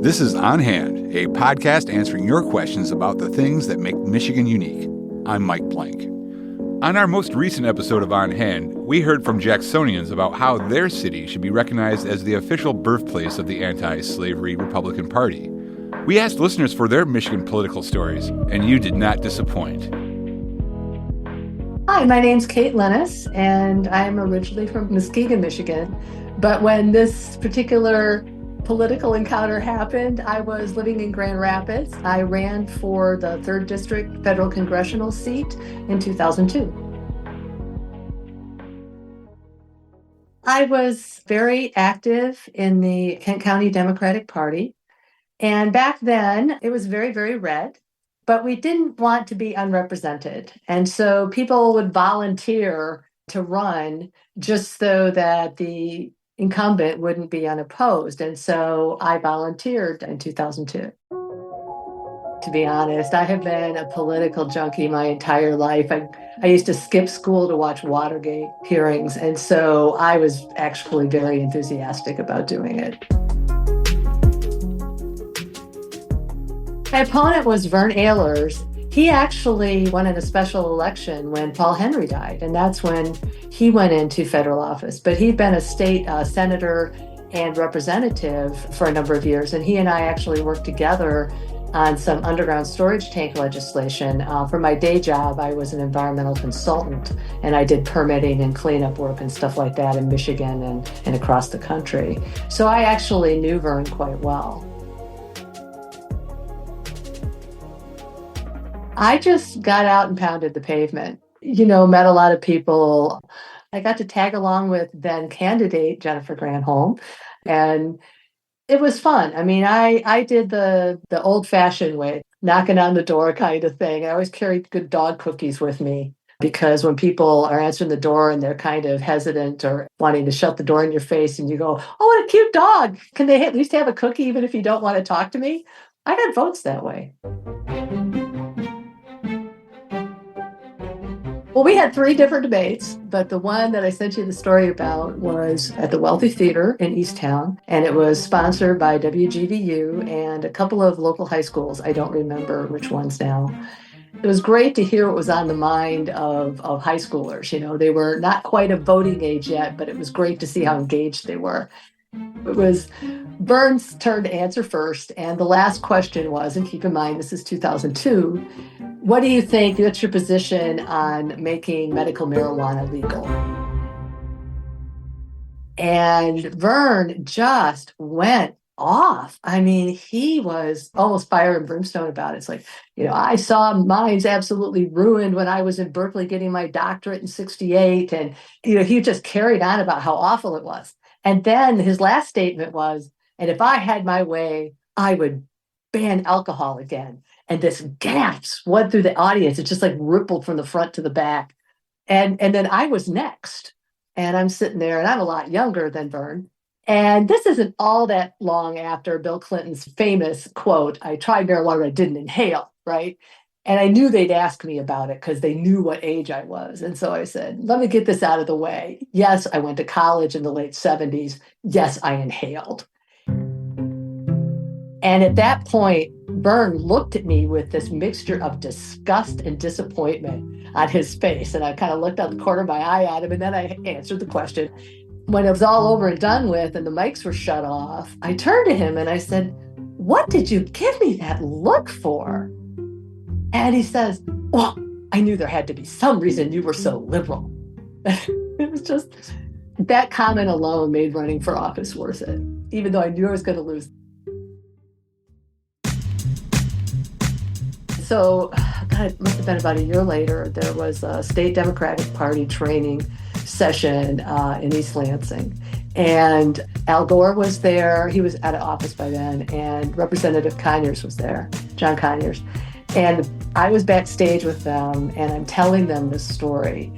This is On Hand, a podcast answering your questions about the things that make Michigan unique. I'm Mike Blank. On our most recent episode of On Hand, we heard from Jacksonians about how their city should be recognized as the official birthplace of the anti-slavery Republican Party. We asked listeners for their Michigan political stories, and you did not disappoint. Hi, my name's Kate Lynnes, and I'm originally from Muskegon, Michigan. But when this particular political encounter happened, I was living in Grand Rapids. I ran for the 3rd District federal congressional seat in 2002. I was very active in the Kent County Democratic Party. And back then, it was very, very red, but we didn't want to be unrepresented. And so people would volunteer to run just so that the incumbent wouldn't be unopposed. And so I volunteered in 2002. To be honest, I have been a political junkie my entire life. I used to skip school to watch Watergate hearings. And so I was actually very enthusiastic about doing it. My opponent was Vern Ehlers. He actually won in a special election when Paul Henry died, and that's when he went into federal office. But he'd been a state senator and representative for a number of years, and he and I actually worked together on some underground storage tank legislation. For my day job, I was an environmental consultant, and I did permitting and cleanup work and stuff like that in Michigan and across the country. So I actually knew Vern quite well. I just got out and pounded the pavement, met a lot of people. I got to tag along with then candidate Jennifer Granholm, and it was fun. I mean, I did the old-fashioned way, knocking on the door kind of thing. I always carried good dog cookies with me because when people are answering the door and they're kind of hesitant or wanting to shut the door in your face and you go, "Oh, what a cute dog. Can they at least have a cookie even if you don't want to talk to me?" I got votes that way. Well, we had 3 different debates, but the one that I sent you the story about was at the Wealthy Theater in Easttown, and it was sponsored by WGVU and a couple of local high schools. I don't remember which ones now. It was great to hear what was on the mind of high schoolers. They were not quite of voting age yet, but it was great to see how engaged they were. It was Vern's turn to answer first, and the last question was, and keep in mind, this is 2002, what do you think, what's your position on making medical marijuana legal? And Vern just went off. I mean, he was almost fire and brimstone about it. It's like, I saw minds absolutely ruined when I was in Berkeley getting my doctorate in 1968. And, he just carried on about how awful it was. And then his last statement was, and if I had my way, I would ban alcohol again. And this gasp went through the audience. It just like rippled from the front to the back. And then I was next. And I'm sitting there, and I'm a lot younger than Vern. And this isn't all that long after Bill Clinton's famous quote, "I tried marijuana, but I didn't inhale," right? And I knew they'd ask me about it because they knew what age I was. And so I said, let me get this out of the way. Yes, I went to college in the late 70s. Yes, I inhaled. And at that point, Vern looked at me with this mixture of disgust and disappointment on his face. And I kind of looked out the corner of my eye at him, and then I answered the question. When it was all over and done with and the mics were shut off, I turned to him and I said, "What did you give me that look for?" And he says, "Well, I knew there had to be some reason you were so liberal." It was just, that comment alone made running for office worth it, even though I knew I was going to lose. So, God, it must have been about a year later, there was a state Democratic Party training session in East Lansing. And Al Gore was there. He was out of office by then. And Representative Conyers was there, John Conyers. And I was backstage with them, and I'm telling them this story.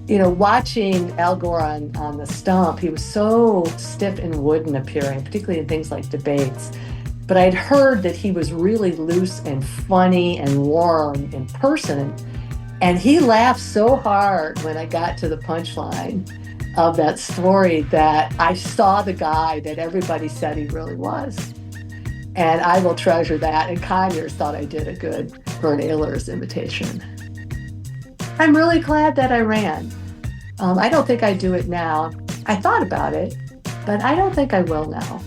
Watching Al Gore on the stump, he was so stiff and wooden appearing, particularly in things like debates. But I'd heard that he was really loose and funny and warm in person. And he laughed so hard when I got to the punchline of that story that I saw the guy that everybody said he really was. And I will treasure that. And Conyers thought I did a good Vern Ehlers imitation. I'm really glad that I ran. I don't think I'd do it now. I thought about it, but I don't think I will now.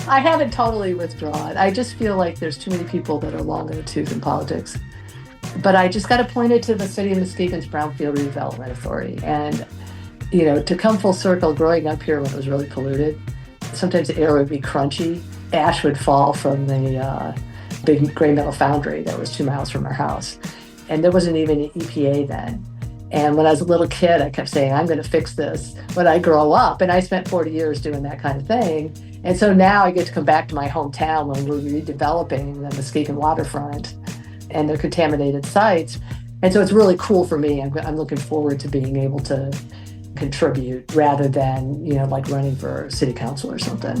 I haven't totally withdrawn. I just feel like there's too many people that are long in the tooth in politics. But I just got appointed to the City of Muskegon's Brownfield Redevelopment Authority. And, to come full circle, growing up here when it was really polluted, sometimes the air would be crunchy. Ash would fall from the big gray metal foundry that was 2 miles from our house. And there wasn't even an EPA then. And when I was a little kid, I kept saying, I'm going to fix this when I grow up. And I spent 40 years doing that kind of thing. And so now I get to come back to my hometown when we're redeveloping the Muskegon waterfront and their contaminated sites. And so it's really cool for me. I'm looking forward to being able to contribute rather than, like running for city council or something.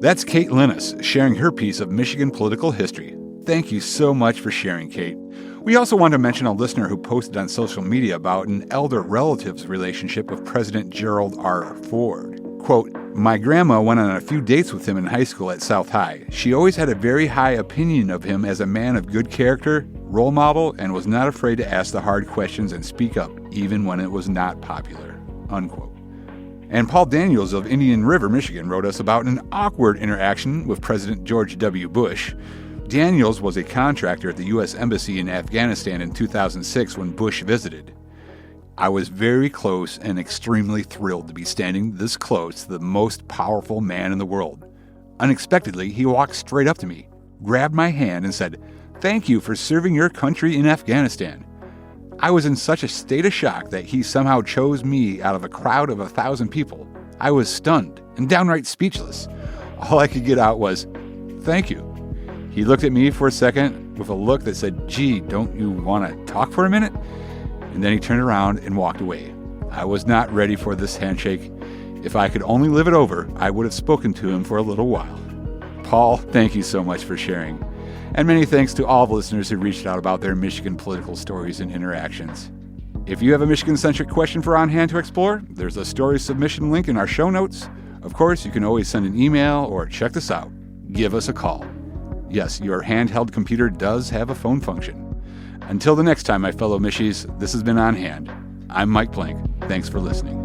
That's Kate Lynnes sharing her piece of Michigan political history. Thank you so much for sharing, Kate. We also want to mention a listener who posted on social media about an elder relative's relationship with President Gerald R. Ford. Quote, my grandma went on a few dates with him in high school at South High. She always had a very high opinion of him as a man of good character, role model, and was not afraid to ask the hard questions and speak up, even when it was not popular. Unquote. And Paul Daniels of Indian River, Michigan, wrote us about an awkward interaction with President George W. Bush. Daniels was a contractor at the U.S. Embassy in Afghanistan in 2006 when Bush visited. I was very close and extremely thrilled to be standing this close to the most powerful man in the world. Unexpectedly, he walked straight up to me, grabbed my hand, and said, "Thank you for serving your country in Afghanistan." I was in such a state of shock that he somehow chose me out of a crowd of 1,000 people. I was stunned and downright speechless. All I could get out was, "Thank you." He looked at me for a second with a look that said, "Gee, don't you want to talk for a minute?" And then he turned around and walked away. I was not ready for this handshake. If I could only live it over, I would have spoken to him for a little while. Paul, thank you so much for sharing. And many thanks to all the listeners who reached out about their Michigan political stories and interactions. If you have a Michigan-centric question for On Hand to explore, there's a story submission link in our show notes. Of course, you can always send an email or check this out. Give us a call. Yes, your handheld computer does have a phone function. Until the next time, my fellow Michies, this has been On Hand. I'm Mike Blank. Thanks for listening.